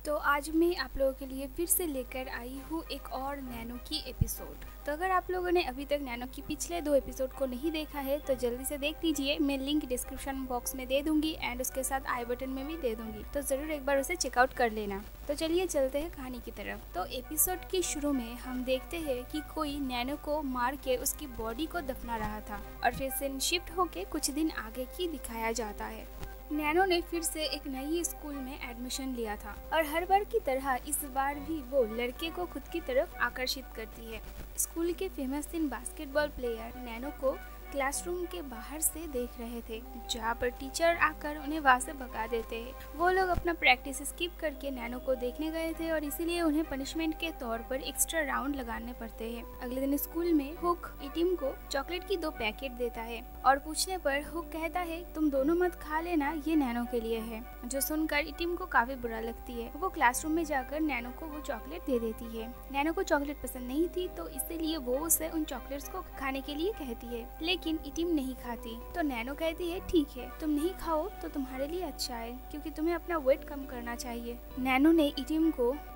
तो आज मैं आप लोगों के लिए फिर से लेकर आई हूँ एक और नैनो की एपिसोड। तो अगर आप लोगों ने अभी तक नैनो की पिछले 2 एपिसोड को नहीं देखा है तो जल्दी से देख लीजिए। मैं लिंक डिस्क्रिप्शन बॉक्स में दे दूंगी एंड उसके साथ आई बटन में भी दे दूंगी, तो जरूर एक बार उसे चेकआउट कर लेना। तो चलिए चलते हैं कहानी की तरफ। तो एपिसोड के शुरू में हम देखते हैं कि कोई नैनो को मार के उसकी बॉडी को दफना रहा था और फिर सीन शिफ्ट होके कुछ दिन आगे की दिखाया जाता है। नैनो ने फिर से एक नई स्कूल में एडमिशन लिया था और हर बार की तरह इस बार भी वो लड़के को खुद की तरफ आकर्षित करती है। स्कूल के फेमस 3 बास्केटबॉल प्लेयर नैनो को क्लासरूम के बाहर से देख रहे थे, जहाँ पर टीचर आकर उन्हें वहाँ से भगा देते हैं। वो लोग अपना प्रैक्टिस स्किप करके नैनो को देखने गए थे और इसीलिए उन्हें पनिशमेंट के तौर पर एक्स्ट्रा राउंड लगाने पड़ते हैं। अगले दिन स्कूल में हुक इटिम को चॉकलेट की 2 पैकेट देता है और पूछने पर हुक कहता है तुम दोनों मत खा लेना, ये नैनो के लिए है। जो सुनकर इटिम को काफी बुरा लगती है। वो क्लासरूम में जाकर नैनो को वो चॉकलेट दे देती है। नैनो को चॉकलेट पसंद नहीं थी तो इसीलिए वो उसे उन चॉकलेट्स को खाने के लिए कहती है, लेकिन इटिम नहीं खाती। तो नैनो कहती है ठीक है, तुम नहीं खाओ तो तुम्हारे लिए अच्छा है, क्योंकि तुम्हें अपना वेट कम करना चाहिए। नैनो ने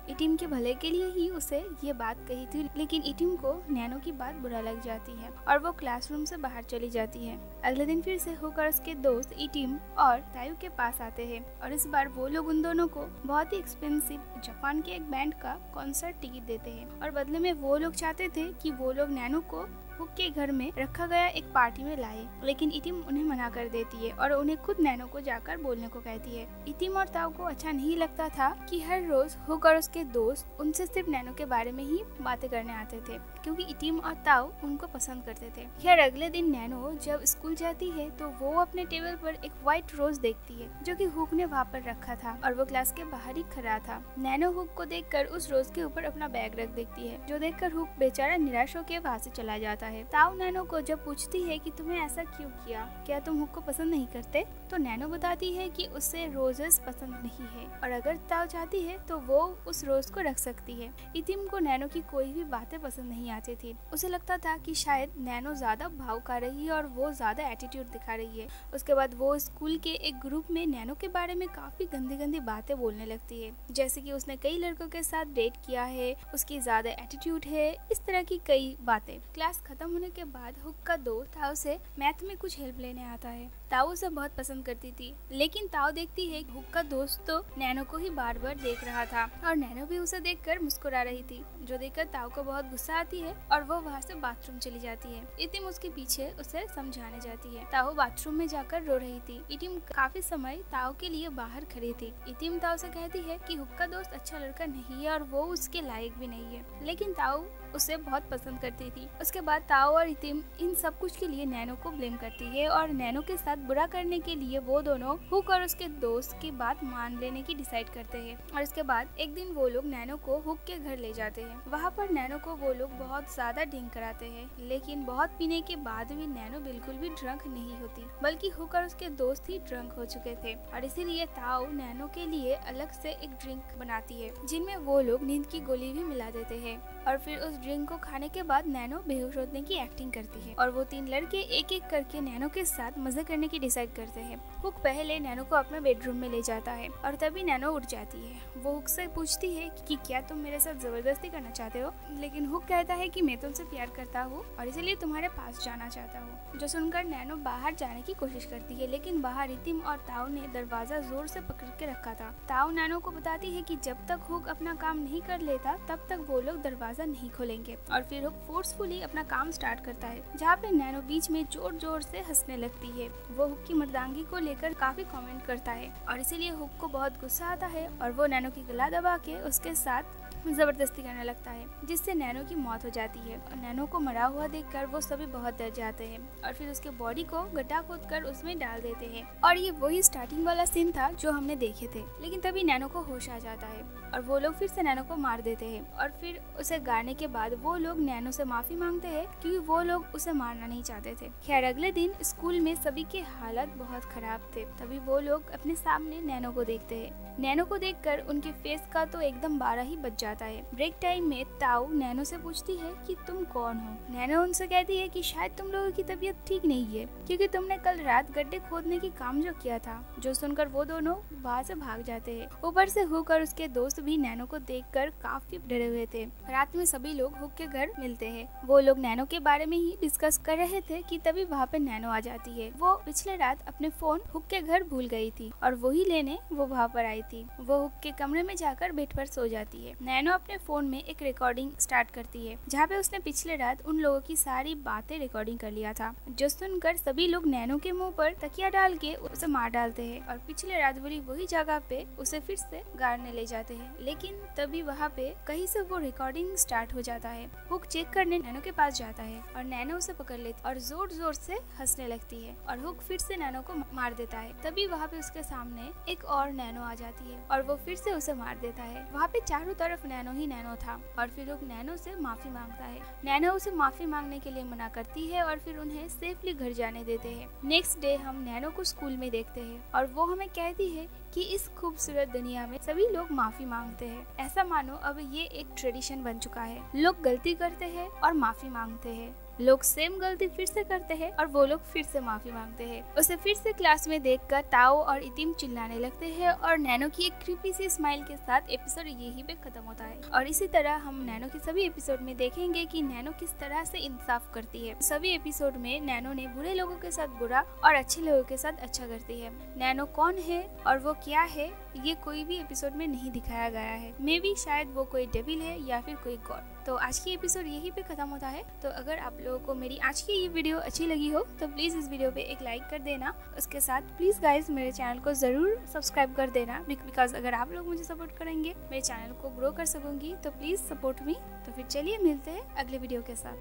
इटिम के भले के लिए ही उसे ये बात कही थी, लेकिन इटिम को नैनो की बात बुरा लग जाती है और वो क्लासरूम से बाहर चली जाती है। अगले दिन फिर से हुक और उसके दोस्त इटिम और तायू के पास आते हैं और इस बार वो लोग उन दोनों को बहुत ही एक्सपेंसिव जापान के एक बैंड का कॉन्सर्ट टिकट देते हैं और बदले में वो लोग चाहते थे कि वो लोग नैनो को हुक के घर में रखा गया एक पार्टी में लाए, लेकिन इटिम उन्हें मना कर देती है और उन्हें खुद नैनो को जाकर बोलने को कहती है। इटिम और ताऊ को अच्छा नहीं लगता था कि हर रोज हुक और उसके दोस्त उनसे सिर्फ नैनो के बारे में ही बातें करने आते थे, क्योंकि इटिम और ताऊ उनको पसंद करते थे। खैर अगले दिन नैनो जब स्कूल जाती है तो वो अपने टेबल पर एक व्हाइट रोज देखती है जो कि हुक ने वहाँ पर रखा था और वो क्लास के बाहर ही खड़ा था। नैनो हुक को देखकर उस रोज के ऊपर अपना बैग रख देती है, जो देखकर हुक बेचारा निराश होकर वहाँ से चला जाता है। ताऊ नैनो को जब पूछती है कि तुम्हें ऐसा क्यों किया, क्या तुम हुक को पसंद नहीं करते, तो नैनो बताती है कि उसे रोजेस पसंद नहीं है और अगर ताऊ चाहती है तो वो उस रोज को रख सकती है। इतिम को नैनो की कोई भी बातें पसंद नहीं आती थी। उसे लगता था कि शायद नैनो ज्यादा भाव खा रही है और वो ज्यादा एटीट्यूड दिखा रही है। उसके बाद वो स्कूल के एक ग्रुप में नैनो के बारे में काफी गंदी गंदी बातें बोलने लगती है, जैसे कि उसने कई लड़कों के साथ डेट किया है, उसकी ज्यादा एटीट्यूड है, इस तरह की कई बातें। क्लास खत्म होने के बाद हुक का दोस्त ताऊ से मैथ में कुछ हेल्प लेने आता है। ताऊ उसे बहुत पसंद करती थी, लेकिन ताऊ देखती है हुक का दोस्त तो नैनो को ही बार बार देख रहा था और नैनो भी उसे देखकर मुस्कुरा रही थी, जो देखकर ताऊ को बहुत गुस्सा आती है और वो वहाँ से बाथरूम चली जाती है। इतिम उसके पीछे उसे समझाने जाती है। ताऊ बाथरूम में जाकर रो रही थी। इतिम काफी समय ताऊ के लिए बाहर खड़ी थी। इतिम ताऊ से कहती है कि हुक का दोस्त अच्छा लड़का नहीं है और वो उसके लायक भी नहीं है, लेकिन ताऊ उसे बहुत पसंद करती थी। उसके बाद ताऊ और इतिम इन सब कुछ के लिए नैनो को ब्लेम करती है और नैनो के साथ बुरा करने के लिए वो दोनों हुक और उसके दोस्त की बात मान लेने की डिसाइड करते हैं। और इसके बाद एक दिन वो लोग नैनो को हुक के घर ले जाते हैं। वहाँ पर नैनो को वो लोग बहुत ज्यादा ड्रिंक कराते हैं, लेकिन बहुत पीने के बाद भी नैनो बिल्कुल भी ड्रंक नहीं होती, बल्कि हुक और उसके दोस्त ही ड्रंक हो चुके थे और इसीलिए ताऊ नैनो के लिए अलग से एक ड्रिंक बनाती है, जिनमें वो लोग नींद की गोली भी मिला देते हैं और फिर उस ड्रिंक को खाने के बाद नैनो बेहोश होने की एक्टिंग करती है और वो 3 लड़के एक एक करके नैनो के साथ मजे करने की डिसाइड करते हैं। हुक पहले नैनो को अपने बेडरूम में ले जाता है और तभी नैनो उठ जाती है। वो हुक से पूछती है कि क्या तुम मेरे साथ जबरदस्ती करना चाहते हो, लेकिन हुक कहता है कि मैं तुमसे प्यार करता हूँ और इसीलिए तुम्हारे पास जाना चाहता हूँ। जो सुनकर नैनो बाहर जाने की कोशिश करती है, लेकिन बाहर इतिम और ताऊ ने दरवाजा जोर से पकड़ के रखा था। ताऊ नैनो को बताती है कि जब तक हुक अपना काम नहीं कर लेता तब तक वो लोग दरवाजा नहीं खोलेंगे और फिर हुक फोर्सफुली अपना काम स्टार्ट करता है, जहाँ पे नैनो बीच में जोर जोर से हंसने लगती है। वो हुक की मर्दांगी को लेकर काफी कमेंट करता है और इसीलिए हुक को बहुत गुस्सा आता है और वो नैनो की गला दबा के उसके साथ जबरदस्ती करने लगता है, जिससे नैनो की मौत हो जाती है और नैनो को मरा हुआ देखकर वो सभी बहुत डर जाते हैं और फिर उसके बॉडी को गड्ढा खोदकर उसमें डाल देते हैं। और ये वही स्टार्टिंग वाला सीन था जो हमने देखे थे, लेकिन तभी नैनो को होश आ जाता है और वो लोग फिर से नैनो को मार देते हैं और फिर उसे गाड़ने के बाद वो लोग नैनो से माफी मांगते हैं, क्योंकि वो लोग उसे मारना नहीं चाहते थे। खैर अगले दिन स्कूल में सभी के हालत बहुत खराब थे। तभी वो लोग अपने सामने नैनो को देखते हैं। नैनो को देखकर उनके फेस का तो एकदम 12 ही बज जाता जाता है। ब्रेक टाइम में ताऊ नैनो से पूछती है कि तुम कौन हो। नैनो उनसे कहती है कि शायद तुम लोगों की तबीयत ठीक नहीं है क्योंकि तुमने कल रात गड्ढे खोदने की काम जो किया था। जो सुनकर वो दोनों वहाँ से भाग जाते हैं। ऊपर से हुक और उसके दोस्त भी नैनो को देखकर काफी डरे हुए थे। रात में सभी लोग हुक के घर मिलते हैं। वो लोग नैनो के बारे में ही डिस्कस कर रहे थे कि तभी वहाँ पे नैनो आ जाती है। वो पिछले रात अपने फोन हुक के घर भूल गई थी और वही लेने वो वहाँ पर आई थी। वो हुक के कमरे में जाकर बेड पर सो जाती है। नैनो अपने फोन में एक रिकॉर्डिंग स्टार्ट करती है जहाँ पे उसने पिछले रात उन लोगों की सारी बातें रिकॉर्डिंग कर लिया था। जो सुनकर सभी लोग नैनो के मुंह पर तकिया डाल के उसे मार डालते हैं और पिछले रात वाली वही जगह पे उसे फिर से गाड़ने ले जाते हैं। लेकिन तभी वहाँ पे कहीं से वो रिकॉर्डिंग स्टार्ट हो जाता है। हुक चेक करने नैनो के पास जाता है और नैनो उसे पकड़ लेती और जोर जोर से हंसने लगती है और हुक फिर से नैनो को मार देता है। तभी वहाँ पे उसके सामने एक और नैनो आ जाती है और वो फिर से उसे मार देता है। वहाँ पे चारों तरफ नैनो ही नैनो था और फिर हुक नैनो से माफी मांगता है। नैनो उसे माफी मांगने के लिए मना करती है और फिर उन्हें सेफली घर जाने देते हैं। नेक्स्ट डे हम नैनो को स्कूल में देखते हैं और वो हमें कहती है कि इस खूबसूरत दुनिया में सभी लोग माफी मांगते हैं। ऐसा मानो अब ये एक ट्रेडिशन बन चुका है। लोग गलती करते हैं और माफी मांगते हैं। लोग सेम गलती फिर से करते हैं और वो लोग फिर से माफी मांगते हैं। उसे फिर से क्लास में देखकर ताओ और इतिम चिल्लाने लगते हैं और नैनो की एक क्रीपी सी स्माइल के साथ एपिसोड यही पे खत्म होता है। और इसी तरह हम नैनो के सभी एपिसोड में देखेंगे कि नैनो किस तरह से इंसाफ करती है। सभी एपिसोड में नैनो ने बुरे लोगों के साथ बुरा और अच्छे लोगों के साथ अच्छा करती है। नैनो कौन है और वो क्या है ये कोई भी एपिसोड में नहीं दिखाया गया है। मे बी शायद वो कोई डेविल है या फिर कोई गॉड। तो आज की एपिसोड यही पे खत्म होता है। तो अगर आप लोगों को मेरी आज की ये वीडियो अच्छी लगी हो तो प्लीज इस वीडियो पे एक लाइक कर देना। उसके साथ प्लीज गाइस मेरे चैनल को जरूर सब्सक्राइब कर देना बिकॉज अगर आप लोग मुझे सपोर्ट करेंगे मेरे चैनल को ग्रो कर सकूंगी। तो प्लीज सपोर्ट मी। तो फिर चलिए मिलते हैं अगले वीडियो के साथ।